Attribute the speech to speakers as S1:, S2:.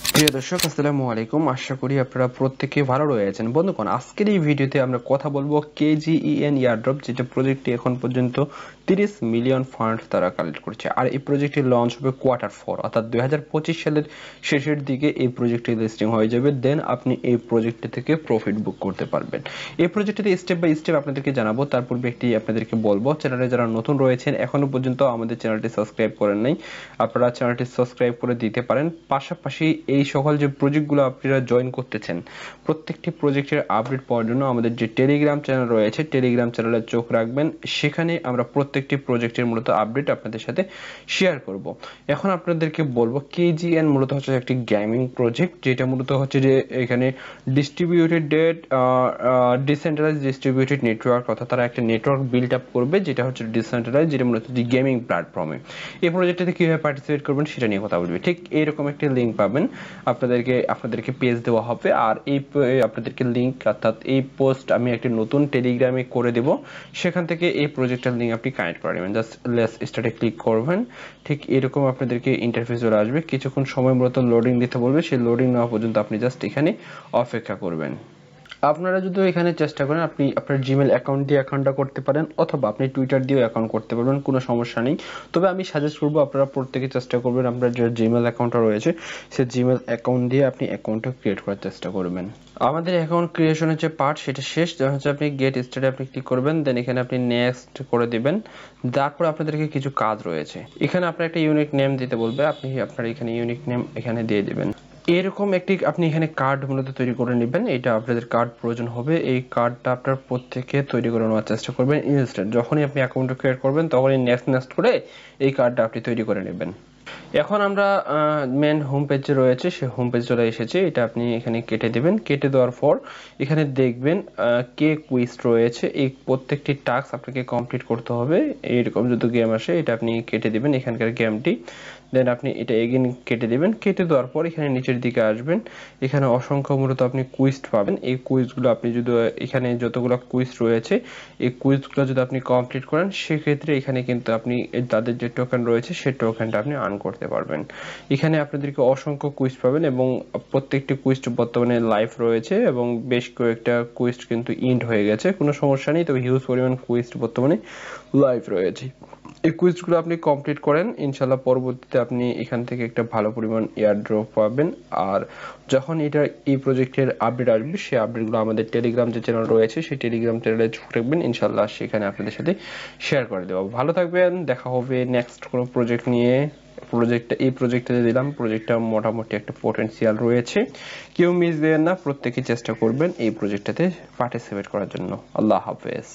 S1: প্রিয় দর্শক আসসালামু আলাইকুম, আশা করি আপনারা প্রত্যেকে ভালো রয়েছেন। বন্ধুগণ, আজকের এই ভিডিওতে আমরা কথা বলবো KGEN এয়ারড্রপ, যেটা প্রজেক্টটি এখন পর্যন্ত 30 মিলিয়ন ফান্ড তারা কালেক্ট করছে। আর এই প্রজেক্টটি লঞ্চ হবে Q4 অর্থাৎ 2025 সালের শেষের দিকে এই প্রজেক্টটি লিস্টিং হয়ে যাবে। দেন আপনি এই প্রজেক্টটি থেকে প্রফিট বুক করতে পারবেন। এই প্রজেক্টটিতে স্টেপ বাই স্টেপ আপনাদেরকে জানাবো। তার পূর্বে একটি আপনাদেরকে বলবো, চ্যানেলে যারা নতুন রয়েছেন এখনো পর্যন্ত আমাদের চ্যানেলটি সাবস্ক্রাইব করেন নাই, আপনারা চ্যানেলটি সাবস্ক্রাইব করে দিতে পারেন। পাশাপাশি এই সকল যে প্রজেক্টগুলো আপনারা জয়েন করতেছেন, প্রত্যেকটি প্রজেক্টের আপডেট পাওয়ার জন্য আমাদের যে টেলিগ্রাম চ্যানেল রয়েছে, টেলিগ্রাম চ্যানেলে চোখ রাখবেন। সেখানে আমরা প্রত্যেকটি প্রজেক্টের মূলত আপডেট আপনাদের সাথে শেয়ার করব। এখন আপনাদেরকে বলবো, KGN মূলত হচ্ছে একটি গেমিং প্রজেক্ট, যেটা মূলত হচ্ছে যে এখানে ডিস্ট্রিবিউটেড ডিসেন্ট্রালাইজ ডিস্ট্রিবিউটেড নেটওয়ার্ক, অর্থাৎ তারা একটা নেটওয়ার্ক বিল্ড আপ করবে যেটা হচ্ছে ডিসেন্ট্রালাইজ, যেটা মূলত গেমিং প্ল্যাটফর্মে। এই প্রজেক্টটাতে কিভাবে পার্টিসিপেট করবেন সেটা নিয়ে কথা বলবি। ঠিক এরকম একটি লিঙ্ক পাবেন, আপনাদেরকে পেজ দেওয়া হবে। আর এই আপনাদেরকে লিঙ্ক অর্থাৎ এই পোস্ট আমি একটি নতুন টেলিগ্রামে করে দেব, সেখান থেকে এই প্রজেক্টের লিঙ্ক আপনি কানেক্ট করে নেবেন। জাস্ট লেটস স্টার্টে ক্লিক করবেন। ঠিক এরকম আপনাদেরকে ইন্টারফেস চলে আসবে, কিছুক্ষণ সময় মতো লোডিং দিতে বলবে। সেই লোডিং নেওয়া পর্যন্ত আপনি জাস্ট এখানে অপেক্ষা করবেন। আপনারা যদি এখানে চেষ্টা করেন, আপনি আপনার জিমেল অ্যাকাউন্ট দিয়ে অ্যাকাউন্টটা করতে পারেন, অথবা আপনি টুইটার দিয়েও অ্যাকাউন্ট করতে পারবেন, কোনো সমস্যা নেই। তবে আমি সাজেস্ট করবো আপনারা প্রত্যেকে চেষ্টা করবেন আপনার যে জিমেল অ্যাকাউন্টটা রয়েছে সেই জিমেল অ্যাকাউন্ট দিয়ে আপনি অ্যাকাউন্টটা ক্রিয়েট করার চেষ্টা করবেন। আমাদের অ্যাকাউন্ট ক্রিয়েশনের যে পার্ট সেটা শেষ, যখন হচ্ছে আপনি গেট স্টার্টে আপনি ক্লিক করবেন, দেন এখানে আপনি নেক্সট করে দিবেন। তারপর আপনাদেরকে কিছু কাজ রয়েছে, এখানে আপনার একটা ইউনিক নেম দিতে বলবে, আপনি আপনার এখানে ইউনিক নেম এখানে দিয়ে দিবেন। এরকম একটি আপনি এখানে কার্ড মূলত তৈরি করে নেবেন। এটা আপনাদের কার্ড প্রয়োজন হবে, এই কার্ডটা আপনার প্রত্যেকে তৈরি করে নেওয়ার চেষ্টা করবেন ইনস্ট্যান্ট। যখনই আপনি অ্যাকাউন্টটা ক্রিয়েট করবেন তখনই নেক্সট করে এই কার্ডটা আপনি তৈরি করে নেবেন। এখন আমরা মেন হোম পেজে রয়েছে, সেই হোম পেজ চলে এসেছে। এটা আপনি এখানে কেটে দেবেন। কেটে দেওয়ার পর এখানে দেখবেন কে কুইজ রয়েছে, এই প্রত্যেকটি টাস্ক আপনাকে কমপ্লিট করতে হবে। এইরকম যদি গেম আসে এটা আপনি কেটে দিবেন এখানকার গেমটি, দেন আপনি এটা এগেন কেটে দিবেন। কেটে দেওয়ার পর এখানে নিচের দিকে আসবেন, এখানে অসংখ্য মূলত আপনি কুইজ পাবেন। এই কুইজগুলো আপনি যদি এখানে যতগুলো কুইজ রয়েছে এই কুইজগুলো যদি আপনি কমপ্লিট করেন, সেক্ষেত্রে এখানে কিন্তু আপনি তাদের যে টোকেন রয়েছে সেই টোকেনটা আপনি আর্ন করতে পারবেন। এখানে আপনাদেরকে অসংখ্য কুইজ পাবেন এবং প্রত্যেকটি কুইজ বর্তমানে লাইভ রয়েছে এবং বেশ কয়েকটা কুইজ কিন্তু ইন্ড হয়ে গেছে, কোনো সমস্যা নেই। তবে হিউজ পরিমাণ কুইজ বর্তমানে লাইভ রয়েছে। এই কুইজগুলো আপনি কমপ্লিট করেন, ইনশাল্লাহ পরবর্তীতে আপনি এখান থেকে একটা ভালো পরিমাণ এয়ারড্রপ পাবেন। আর যখন এই প্রজেক্টের আপডেট আসবে, সেই আপডেটগুলো আমাদের টেলিগ্রাম যে চ্যানেল রয়েছে সেই টেলিগ্রাম চ্যানেলে চোখ রাখবেন, ইনশাল্লাহ সেখানে আপনাদের সাথে শেয়ার করে দেবো। ভালো থাকবেন, দেখা হবে নেক্সট কোনো প্রজেক্ট নিয়ে। এই প্রজেক্টটা দিলাম, প্রজেক্টটা মোটামুটি একটা পোটেনশিয়াল রয়েছে, কেউ মিস দেবেন না, প্রত্যেকে চেষ্টা করবেন এই প্রজেক্টটাতে পার্টিসিপেট করার জন্য। আল্লাহ হাফেজ।